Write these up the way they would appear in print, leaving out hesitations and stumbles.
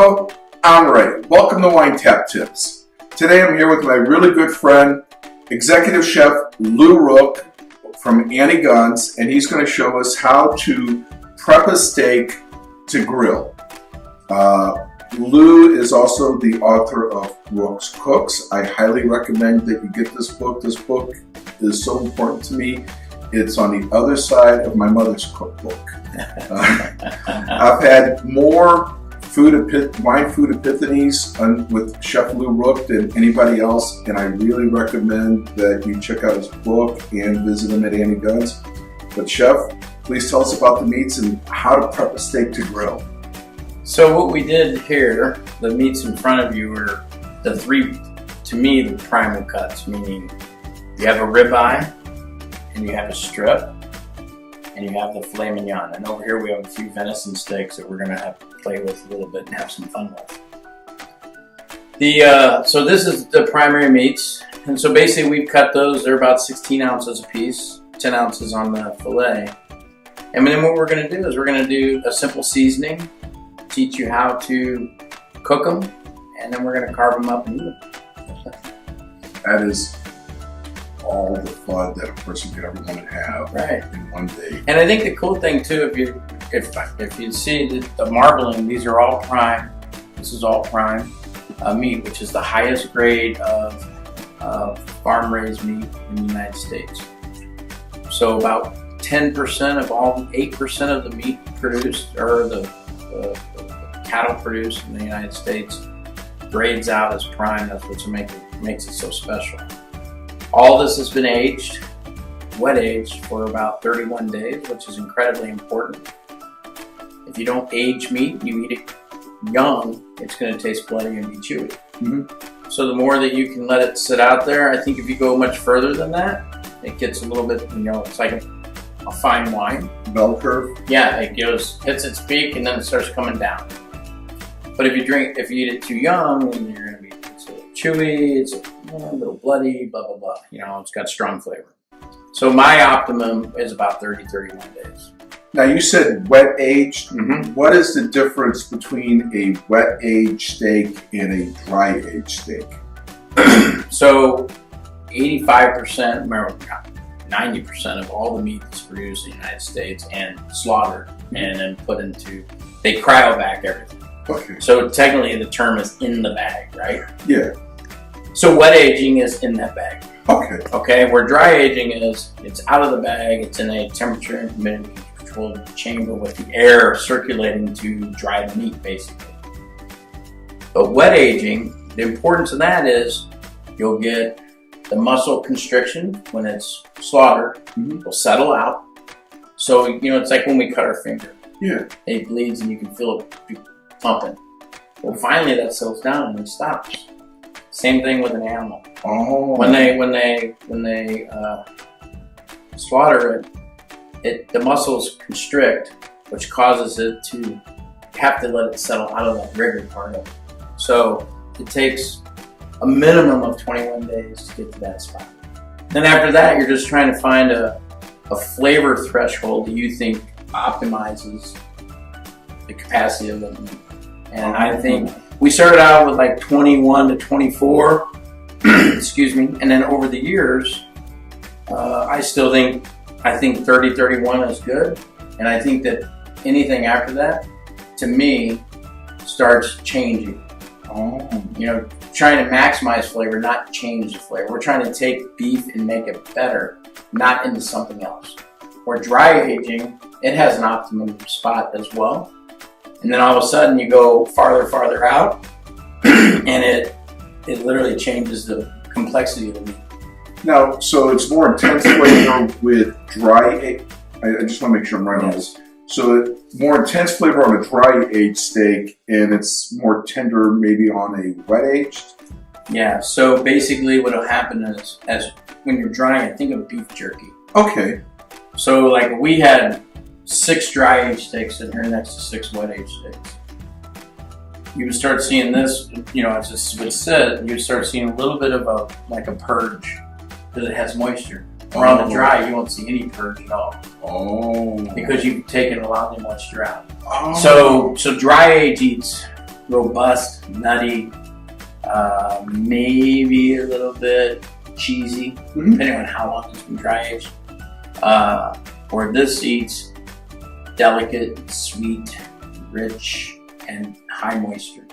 Hello, I'm Ray. Welcome to Wine Tap Tips. Today I'm here with my really good friend, Executive Chef Lou Rook from Annie Guns, and he's going to show us how to prep a steak to grill. Lou is also the author of Rook Cooks. I highly recommend that you get this book. This book is so important to me. It's on the other side of my mother's cookbook. I've had more wine food epiphanies with Chef Lou Rook than anybody else, and I really recommend that you check out his book and visit him at Annie Guns. But Chef, please tell us about the meats and how to prep a steak to grill. So what we did here, the meats in front of you are the three, to me, the primal cuts, meaning you have a ribeye, and you have a strip, and you have the filet mignon. And over here we have a few venison steaks that we're gonna have to play with a little bit and have some fun with. So this is the primary meats. And so basically we've cut those, they're about 16 ounces a piece, 10 ounces on the filet. And then what we're gonna do is we're gonna do a simple seasoning, teach you how to cook them, and then we're gonna carve them up and eat them. That is all the fun that a person could ever want to have in one day. And I think the cool thing too, if you see the marbling, these are all prime. This is all prime meat, which is the highest grade of farm-raised meat in the United States. So about 10% of all, 8% of the meat produced, or the cattle produced in the United States, grades out as prime. That's what makes it so special. All this has been aged, wet aged, for about 31 days, which is incredibly important. If you don't age meat, you eat it young, it's going to taste bloody and be chewy. Mm-hmm. So the more that you can let it sit out there, I think if you go much further than that, it gets a little bit, it's like a fine wine. Bell curve? Yeah, it hits its peak and then it starts coming down. But if you eat it too young, then you're going to be chewy, it's a little bloody, blah, blah, blah. It's got strong flavor. So my optimum is about 30, 31 days. Now you said wet aged. Mm-hmm. What is the difference between a wet aged steak and a dry aged steak? So 85%, 90% of all the meat that's produced in the United States and slaughtered and then put into, they cryovac everything. Okay. So technically the term is in the bag, right? Yeah. So wet aging is in that bag. Okay. Okay, where dry aging is, it's out of the bag, it's in a temperature and humidity controlled chamber with the air circulating to dry the meat, basically. But wet aging, the importance of that is you'll get the muscle constriction when it's slaughtered, will settle out. So, it's like when we cut our finger. Yeah. It bleeds and you can feel it pumping. Well, finally that settles down and it stops. Same thing with an animal. Oh. When they slaughter it, the muscles constrict, which causes it to have to let it settle out of that rigor part of it. So it takes a minimum of 21 days to get to that spot. Then after that, you're just trying to find a flavor threshold that you think optimizes the capacity of the meat. And I think we started out with like 21 to 24, excuse me, and then over the years, I think 30, 31 is good, and I think that anything after that, to me, starts changing. Trying to maximize flavor, not change the flavor. We're trying to take beef and make it better, not into something else. Where dry aging, it has an optimum spot as well. And then all of a sudden you go farther out and it literally changes the complexity of the meat. Now, so it's more intense flavor with dry aged. I just want to make sure I'm right on this. So more intense flavor on a dry aged steak and it's more tender maybe on a wet aged? Yeah, so basically what will happen is, as when you're drying, think of beef jerky. Okay. So like we had 6 dry aged steaks in here next to 6 wet aged steaks. You would start seeing this, as it said, you would start seeing a little bit of a purge because it has moisture. Or on the dry, you won't see any purge at all. Oh. Because you've taken a lot of the moisture out. Oh. So dry age eats robust, nutty, maybe a little bit cheesy, depending on how long it's been dry aged. Where this eats delicate, sweet, rich, and high moisture.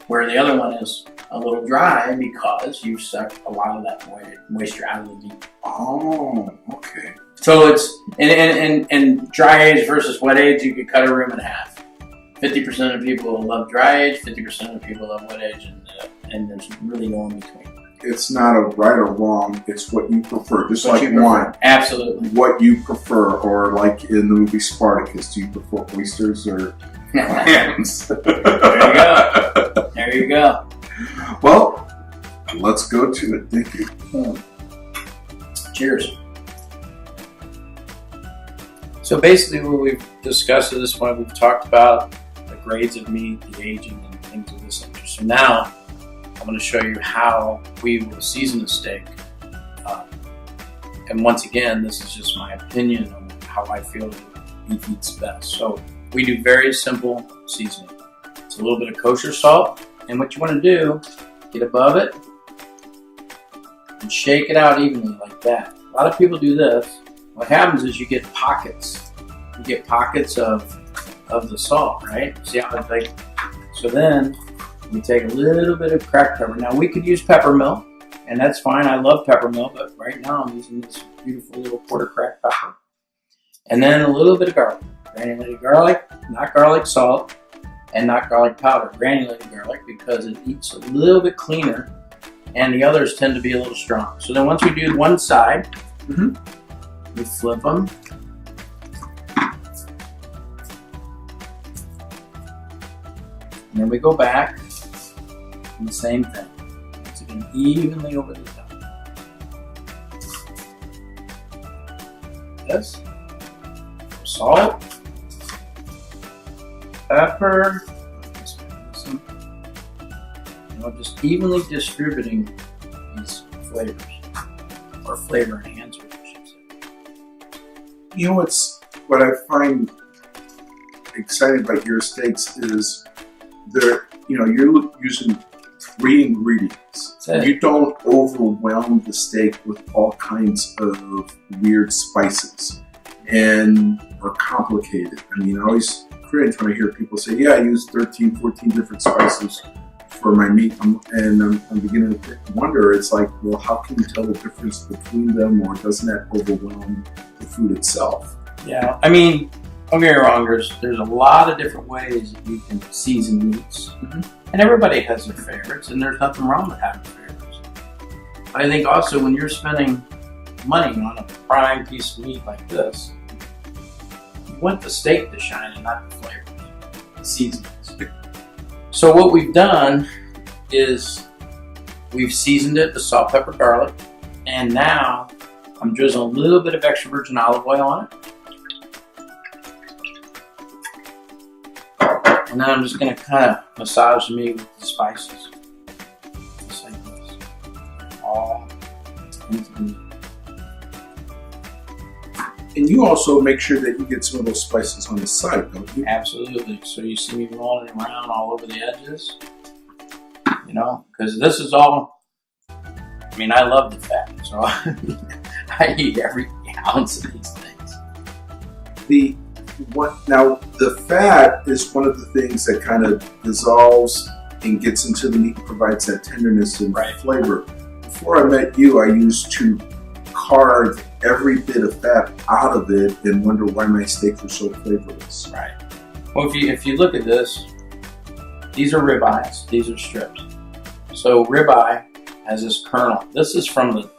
Where the other one is a little dry because you sucked a lot of that moisture out of the meat. Oh, okay. So it's and dry age versus wet age, you could cut a room in half. 50% of people love dry age, 50% of people love wet age, and there's really no in between. It's not a right or wrong, it's what you prefer. Just What like you prefer. wine. Absolutely. What you prefer, or like in the movie Spartacus, do you prefer oysters or clams? There you go. There you go. Well, let's go to it. Thank you. Cheers. So basically what we've discussed at this point, we've talked about the grades of meat, the aging, and things of this nature. So now I'm going to show you how we will season the steak. And once again, this is just my opinion on how I feel beef eats best. So we do very simple seasoning. It's a little bit of kosher salt. And what you want to do, get above it and shake it out evenly like that. A lot of people do this. What happens is you get pockets. You get pockets of the salt, right? See how it's like? So then we take a little bit of cracked pepper. Now we could use peppermill, and that's fine. I love peppermill, but right now I'm using this beautiful little quarter cracked pepper. And then a little bit of garlic. Granulated garlic, not garlic salt, and not garlic powder. Granulated garlic because it eats a little bit cleaner, and the others tend to be a little strong. So then once we do one side, we flip them. And then we go back, and the same thing. Once again, evenly over the top. This. Salt. Pepper. And we're just evenly distributing these flavors. Or flavor enhancers, I should say. You know what I find exciting about your steaks is you're using 3 ingredients. You don't overwhelm the steak with all kinds of weird spices and are complicated. I mean, I always cringe when I hear people say, yeah, I use 13, 14 different spices for my meat, and I'm beginning to wonder, it's like, well, how can you tell the difference between them, or doesn't that overwhelm the food itself? Yeah, I mean, don't get me wrong, there's a lot of different ways that you can season meats, and everybody has their favorites, and there's nothing wrong with having favorites. But I think also when you're spending money on a prime piece of meat like this, you want the steak to shine and not the flavors, the seasonings. So what we've done is we've seasoned it with salt, pepper, garlic, and now I'm drizzling a little bit of extra virgin olive oil on it. And then I'm just going to kind of massage the meat with the spices. Just like this. All into the meat. And you also make sure that you get some of those spices on the side, don't you? Absolutely. So you see me rolling it around all over the edges. You know, because this is all, I mean, I love the fat. So I eat every ounce of these things. Now, the fat is one of the things that kind of dissolves and gets into the meat and provides that tenderness and flavor. Before I met you, I used to carve every bit of fat out of it and wonder why my steaks were so flavorless. Right. Well, if you look at this, these are ribeyes. These are strips. So ribeye has this kernel. This is from the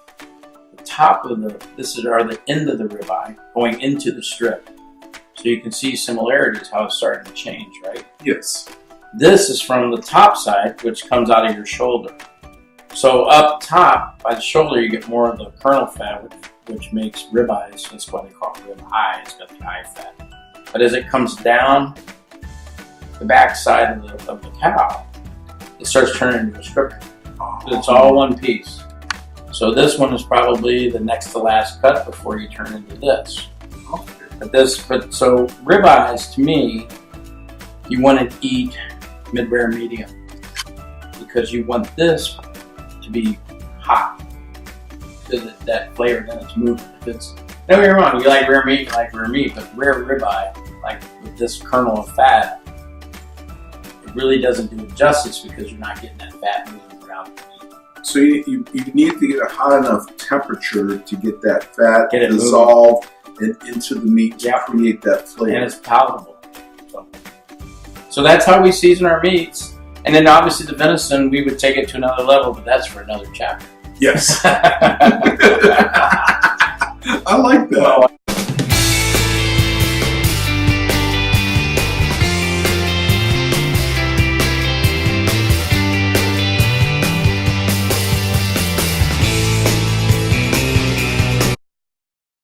top of the end of the ribeye going into the strip. So you can see similarities, how it's starting to change, right? Yes. This is from the top side, which comes out of your shoulder. So up top, by the shoulder, you get more of the kernel fat, which makes ribeyes. That's why they call it ribeye. It's got the eye fat. But as it comes down the back side of the cow, it starts turning into a strip. It's all one piece. So this one is probably the next to last cut before you turn into this. So ribeyes, to me, you want to eat mid-rare, medium, because you want this to be hot, because that flavor then it's moving. If it's, don't get me wrong, you like rare meat, but rare ribeye, like with this kernel of fat, it really doesn't do it justice because you're not getting that fat moving around the meat. So you need to get a hot enough temperature to get that fat Get it dissolved and into the meat to create that flavor. And it's palatable. So that's how we season our meats. And then obviously the venison, we would take it to another level, but that's for another chapter. Yes.